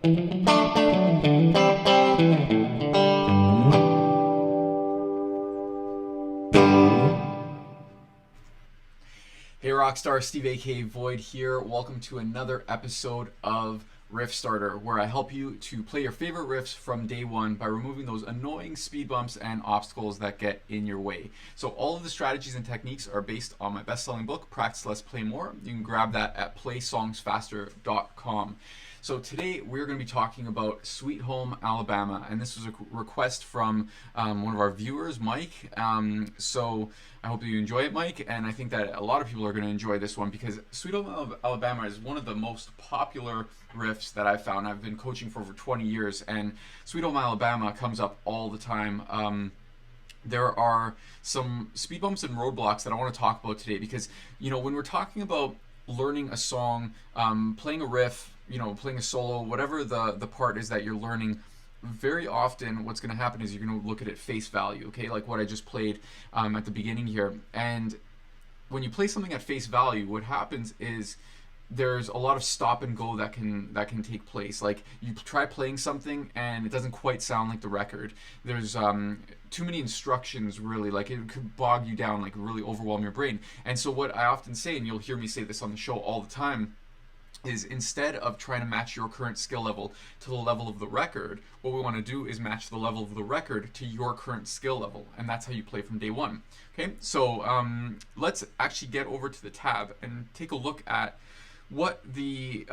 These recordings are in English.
Hey Rockstar, Steve aka Void here. Welcome to another episode of RIFFSTARTER, where I help you to play your favorite riffs from day one by removing those annoying speed bumps and obstacles that get in your way. So all of the strategies and techniques are based on my best-selling book, Practice Less, Play More. You can grab that at playsongsfaster.com. So today we're going to be talking about Sweet Home Alabama, and this was a request from one of our viewers, Mike. So I hope that you enjoy it, Mike, and I think that a lot of people are going to enjoy this one because Sweet Home Alabama is one of the most popular riffs that I've found. I've been coaching for over 20 years, and Sweet Home Alabama comes up all the time. There are some speed bumps and roadblocks that I want to talk about today because, you know, when we're talking about learning a song, playing a riff, you know, playing a solo, whatever the part is that you're learning, very often what's going to happen is you're going to look at it face value, okay, like what I just played at the beginning here. And when you play something at face value, what happens is there's a lot of stop and go that can take place. Like you try playing something and it doesn't quite sound like the record. There's too many instructions, really. Like it could bog you down, like really overwhelm your brain. And so what I often say, and you'll hear me say this on the show all the time, is instead of trying to match your current skill level to the level of the record, what we want to do is match the level of the record to your current skill level, and that's how you play from day one. Okay, so let's actually get over to the tab and take a look at what the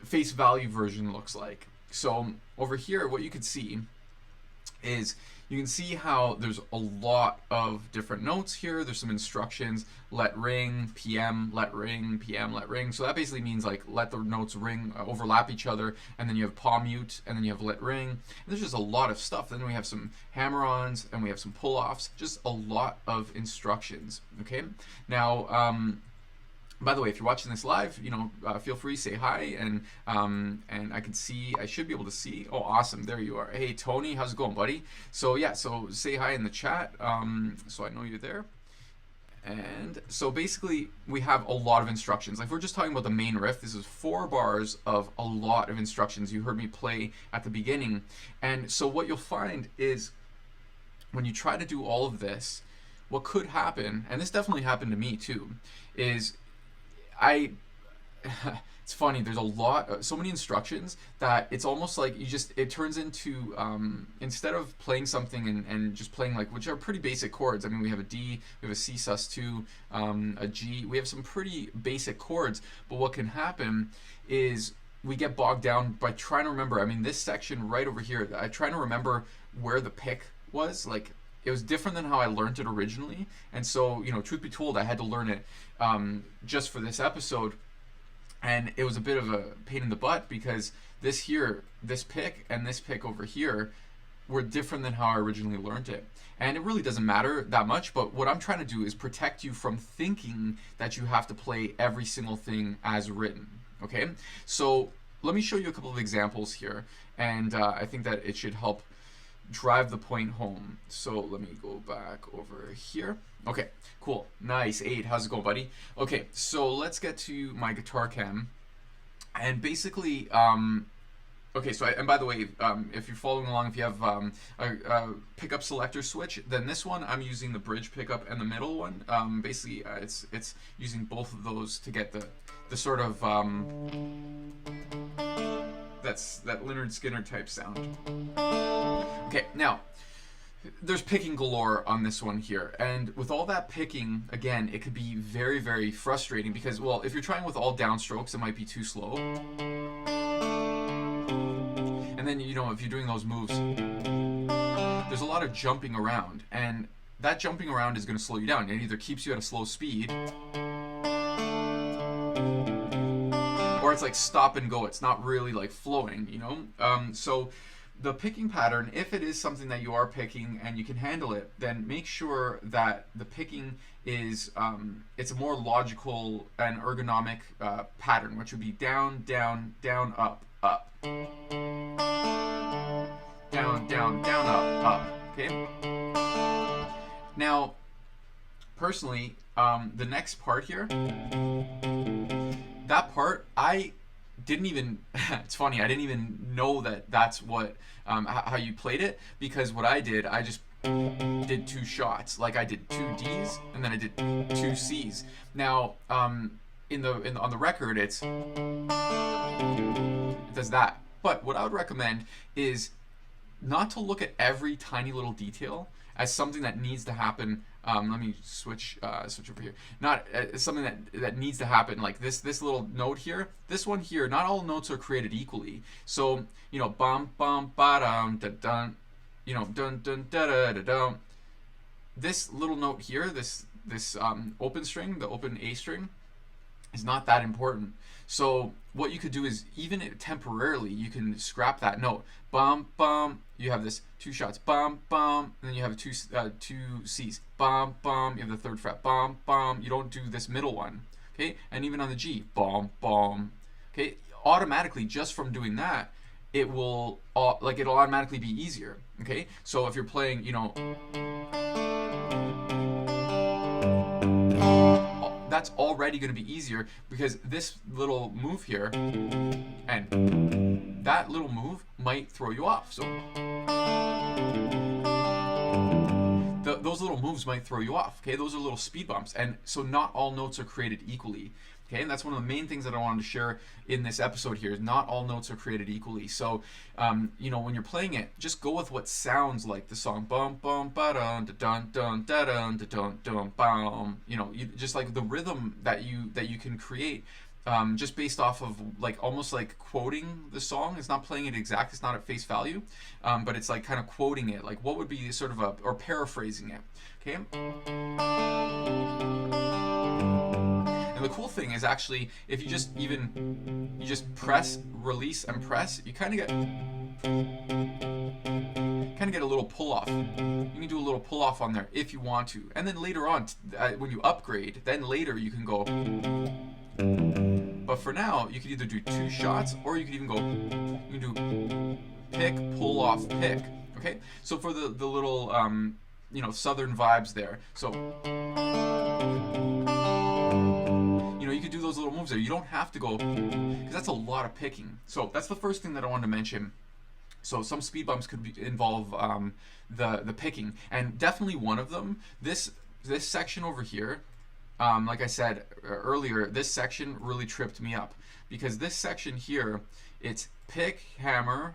face value version looks like. So over here, what you can see is you can see how there's a lot of different notes here. There's some instructions: let ring, PM, let ring, PM, let ring. So that basically means like let the notes ring, overlap each other, and then you have palm mute, and then you have let ring. And there's just a lot of stuff. Then we have some hammer-ons, and we have some pull-offs. Just a lot of instructions. Okay, now by the way, if you're watching this live, you know, feel free, say hi, and I can see, I should be able to see. Oh, awesome, there you are. Hey, Tony, how's it going, buddy? So yeah, so say hi in the chat, so I know you're there. And so basically, we have a lot of instructions. Like, if we're just talking about the main riff, this is 4 bars of a lot of instructions. You heard me play at the beginning. And so what you'll find is when you try to do all of this, what could happen, and this definitely happened to me too, is it's funny, there's a lot, so many instructions that it's almost like it turns into, instead of playing something and just playing like, which are pretty basic chords. I mean, we have a D, we have a C sus2, a G, we have some pretty basic chords, but what can happen is we get bogged down by trying to remember. I mean, this section right over here, I'm trying to remember where the pick was. Like, it was different than how I learned it originally, and so, you know, truth be told, I had to learn it just for this episode, and it was a bit of a pain in the butt because this here, this pick and this pick over here were different than how I originally learned it. And it really doesn't matter that much, but what I'm trying to do is protect you from thinking that you have to play every single thing as written, okay? So let me show you a couple of examples here, and I think that it should help drive the point home. So let me go back over here. Okay, cool, nice. 8, how's it going, buddy? Okay, so let's get to my guitar cam, and basically, okay, so and by the way, if you're following along, if you have a pickup selector switch, then this one I'm using the bridge pickup, and the middle one, basically, it's using both of those to get the sort of that's that Lynyrd Skynyrd type sound. Okay, now there's picking galore on this one here, and with all that picking, again, it could be very, very frustrating because, well, if you're trying with all downstrokes, it might be too slow, and then, you know, if you're doing those moves, there's a lot of jumping around, and that jumping around is going to slow you down. It either keeps you at a slow speed, or it's like stop and go. It's not really like flowing, you know? So the picking pattern, if it is something that you are picking and you can handle it, then make sure that the picking is, it's a more logical and ergonomic pattern, which would be down, down, down, up, up. Down, down, down, up, up, okay? Now, personally, the next part here, that part, I didn't even, it's funny, I didn't even know that that's what, how you played it, because what I did, I just did 2 shots. Like I did 2 D's and then I did 2 C's. Now, on the record, it does that. But what I would recommend is not to look at every tiny little detail as something that needs to happen. Let me switch over here. Not something that needs to happen. Like this little note here, this one here. Not all notes are created equally. So bum bum ba dum da dun, dun dun da da da dum. This little note here, this open string, the open A string, is not that important. So what you could do is, even temporarily, you can scrap that note. Bum bum. You have this 2 shots. Bum bum. And then you have 2 C's. Bum bum. You have the 3rd fret. Bum bum. You don't do this middle one. Okay. And even on the G. Bum bum. Okay. Automatically, just from doing that, it will it'll automatically be easier. Okay. So if you're playing, that's already going to be easier, because this little move here and that little move might throw you off. So those little moves might throw you off. Okay, those are little speed bumps, and so not all notes are created equally. Okay, and that's one of the main things that I wanted to share in this episode here, is not all notes are created equally. So, when you're playing it, just go with what sounds like the song. Bum bum ba dun da dun dun da dun da dun dun bum. Just like the rhythm that you can create, just based off of almost like quoting the song. It's not playing it exact. It's not at face value, but it's like kind of quoting it. Like what would be sort of or paraphrasing it. Okay. And the cool thing is, actually, if you just press, release, and press, you kind of get a little pull off. You can do a little pull off on there if you want to, and then later on, when you upgrade, then later you can go. But for now, you could either do 2 shots, or you could even go. You can do pick, pull off, pick. Okay, so for the little southern vibes there. So. You could do those little moves there. You don't have to go, because that's a lot of picking. So that's the first thing that I wanted to mention. So some speed bumps could involve the picking, and definitely one of them. This section over here, like I said earlier, this section really tripped me up, because this section here, it's pick, hammer,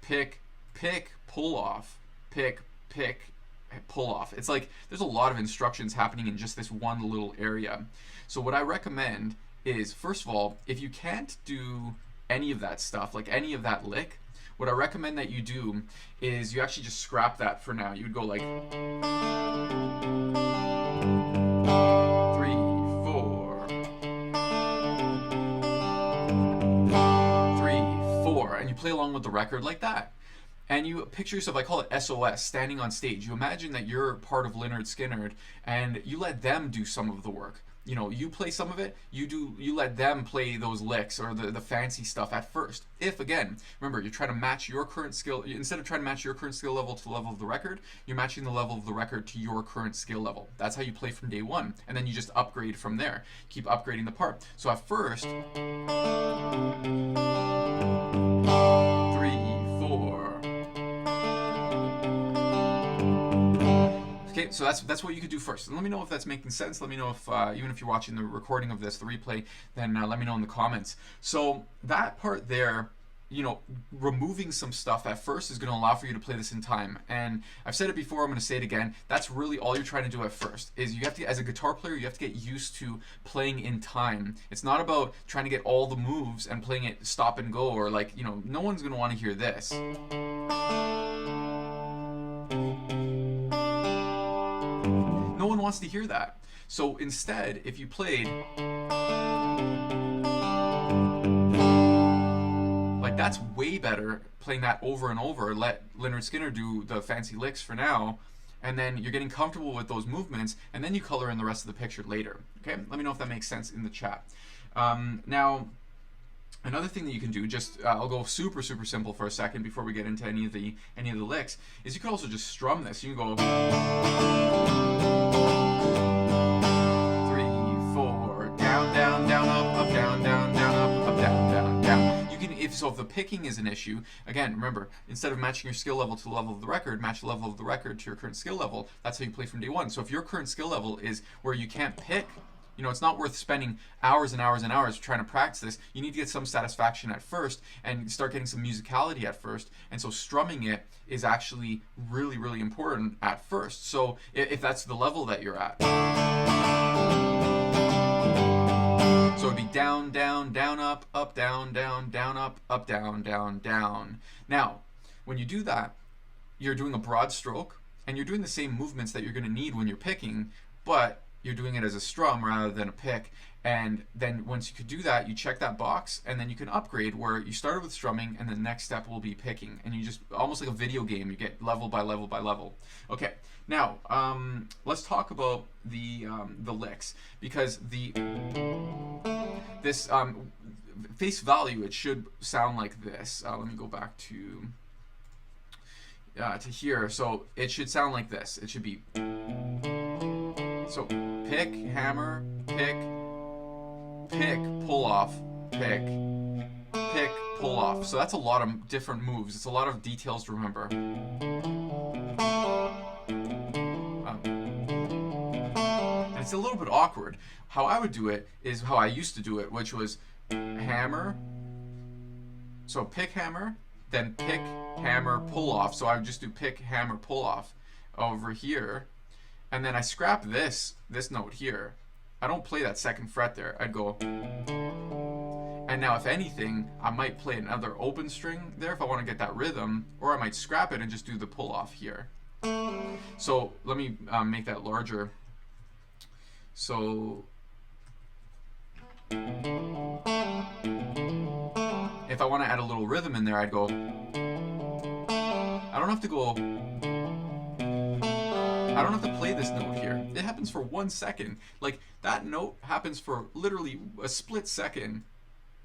pick, pick, pull off, pick, pick, pull off. It's like there's a lot of instructions happening in just this one little area. So what I recommend is, first of all, if you can't do any of that stuff, like any of that lick, what I recommend that you do is you actually just scrap that for now. You would go like 3, 4, 3, 4, and you play along with the record like that. And you picture yourself, I call it SOS, standing on stage. You imagine that you're part of Lynyrd Skynyrd, and you let them do some of the work. You play some of it, you let them play those licks or the fancy stuff at first. If, again, remember, you're trying to match your current skill, instead of trying to match your current skill level to the level of the record, you're matching the level of the record to your current skill level. That's how you play from day one, and then you just upgrade from there. Keep upgrading the part. So at first, 3, 4. Okay, so that's what you could do first. And let me know if that's making sense. Let me know if, even if you're watching the recording of this, the replay, then let me know in the comments. So that part there, removing some stuff at first is going to allow for you to play this in time. And I've said it before, I'm going to say it again. That's really all you're trying to do at first, is you have to, as a guitar player, you have to get used to playing in time. It's not about trying to get all the moves and playing it stop and go, or no one's going to want to hear this. No one wants to hear that. So instead, if you played that's way better, playing that over and over. Let Lynyrd Skynyrd do the fancy licks for now, and then you're getting comfortable with those movements, and then you color in the rest of the picture later. Okay, let me know if that makes sense in the chat. Now, another thing that you can do, just I'll go super simple for a second before we get into any of the licks, is you could also just strum this. You can go 3, 4, down, down, down, up, up, down, down, down, up, up, down, down, down. So if the picking is an issue, again, remember, instead of matching your skill level to the level of the record, match the level of the record to your current skill level. That's how you play from day one. So if your current skill level is where you can't pick, you know, it's not worth spending hours and hours and hours trying to practice this. You need to get some satisfaction at first and start getting some musicality at first. And so strumming it is actually really, really important at first. So if that's the level that you're at. So it'd be down, down, down, up, down, down, down, up, down, down, down. Now, when you do that, you're doing a broad stroke and you're doing the same movements that you're going to need when you're picking, but you're doing it as a strum rather than a pick. And then once you could do that, you check that box, and then you can upgrade where you started with strumming and the next step will be picking. And you just, almost like a video game, you get level by level by level. Okay, now let's talk about the licks, because this face value, it should sound like this. Let me go back to here. So it should sound like this. It should be, so pick, hammer, pick, pick, pull off, pick, pick, pull off. So that's a lot of different moves. It's a lot of details to remember. And it's a little bit awkward. How I would do it is how I used to do it, which was hammer, so pick, hammer, then pick, hammer, pull off. So I would just do pick, hammer, pull off over here. And then I scrap this note here. I don't play that second fret there. I'd go, and now if anything, I might play another open string there if I want to get that rhythm, or I might scrap it and just do the pull off here. So let me make that larger. So if I want to add a little rhythm in there, I'd go, I don't have to go, I don't have to play this note here. It happens for 1 second. Like, that note happens for literally a split second.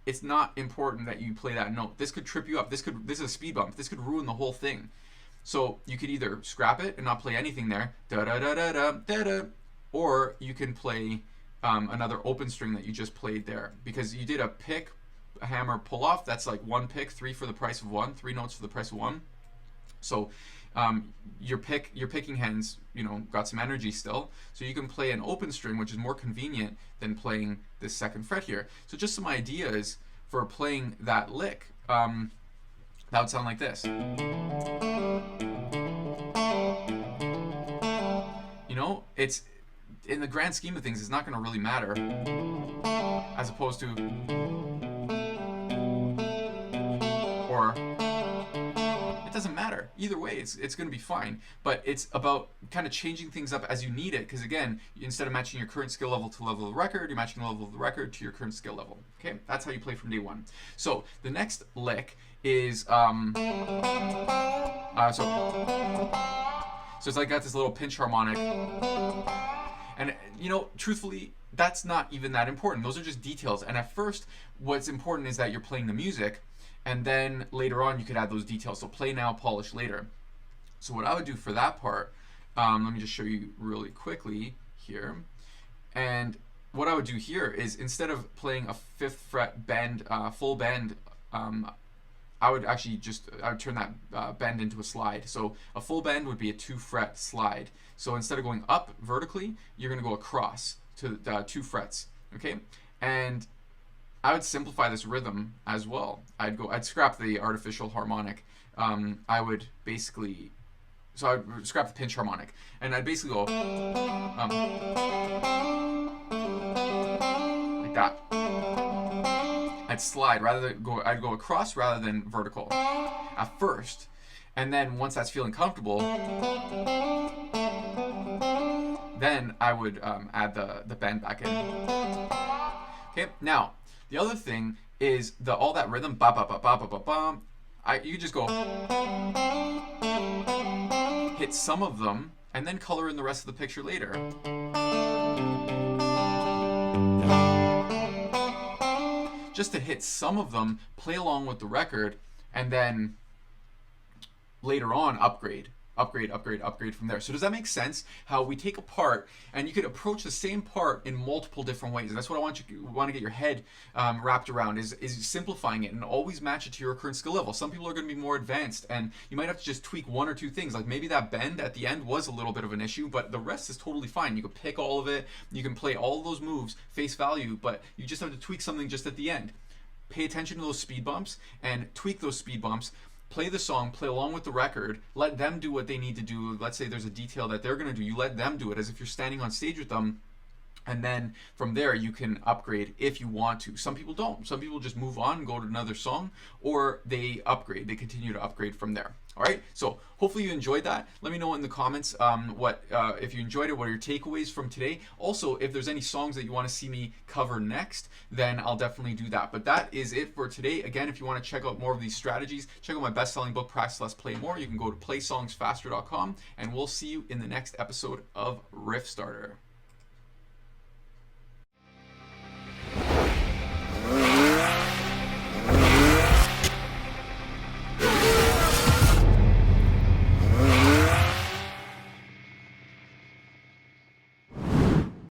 It's not important that you play that note. This could trip you up. This is a speed bump. This could ruin the whole thing. So you could either scrap it and not play anything there, da da da da da da da, or you can play another open string that you just played there, because you did a pick, a hammer, pull off. That's like one pick, 3 for the price of 1, 3 notes for the price of 1. So your picking hands, you know, got some energy still, so you can play an open string, which is more convenient than playing this second fret here. So just some ideas for playing that lick. That would sound like this. You know, it's, in the grand scheme of things, it's not going to really matter, as opposed to, or, it doesn't matter. Either way, it's going to be fine. But it's about kind of changing things up as you need it, because again, instead of matching your current skill level to the level of the record, you're matching the level of the record to your current skill level. Okay, that's how you play from day one. So the next lick is so it's like got this little pinch harmonic, and you know, truthfully, that's not even that important. Those are just details. And at first, what's important is that you're playing the music, and then later on you could add those details. So play now, polish later. So what I would do for that part, let me just show you really quickly here. And what I would do here is, instead of playing a 5th fret bend, full bend, I would actually just, I would turn that bend into a slide. So a full bend would be a 2 fret slide. So instead of going up vertically, you're going to go across to 2 frets. Okay, and I would simplify this rhythm as well. I'd scrap the artificial harmonic. I would basically, so I would scrap the pinch harmonic, and I'd basically go like that. I'd slide rather than go. I'd go across rather than vertical at first, and then once that's feeling comfortable, then I would add the bend back in. Okay, now the other thing is all that rhythm, ba ba ba ba ba ba ba. You just go hit some of them, and then color in the rest of the picture later. Just to hit some of them, play along with the record, and then later on upgrade. upgrade, upgrade, upgrade from there. So does that make sense? How we take a part and you could approach the same part in multiple different ways. And that's what I want to get your head wrapped around is simplifying it and always match it to your current skill level. Some people are going to be more advanced and you might have to just tweak one or two things. Like maybe that bend at the end was a little bit of an issue, but the rest is totally fine. You can pick all of it. You can play all of those moves face value, but you just have to tweak something just at the end. Pay attention to those speed bumps and tweak those speed bumps. Play the song, play along with the record, let them do what they need to do. Let's say there's a detail that they're going to do. You let them do it as if you're standing on stage with them. And then from there, you can upgrade if you want to. Some people don't. Some people just move on and go to another song, or they upgrade. They continue to upgrade from there. All right. So hopefully you enjoyed that. Let me know in the comments if you enjoyed it. What are your takeaways from today? Also, if there's any songs that you want to see me cover next, then I'll definitely do that. But that is it for today. Again, if you want to check out more of these strategies, check out my best-selling book, Practice Less, Play More. You can go to playsongsfaster.com, and we'll see you in the next episode of Riff Starter.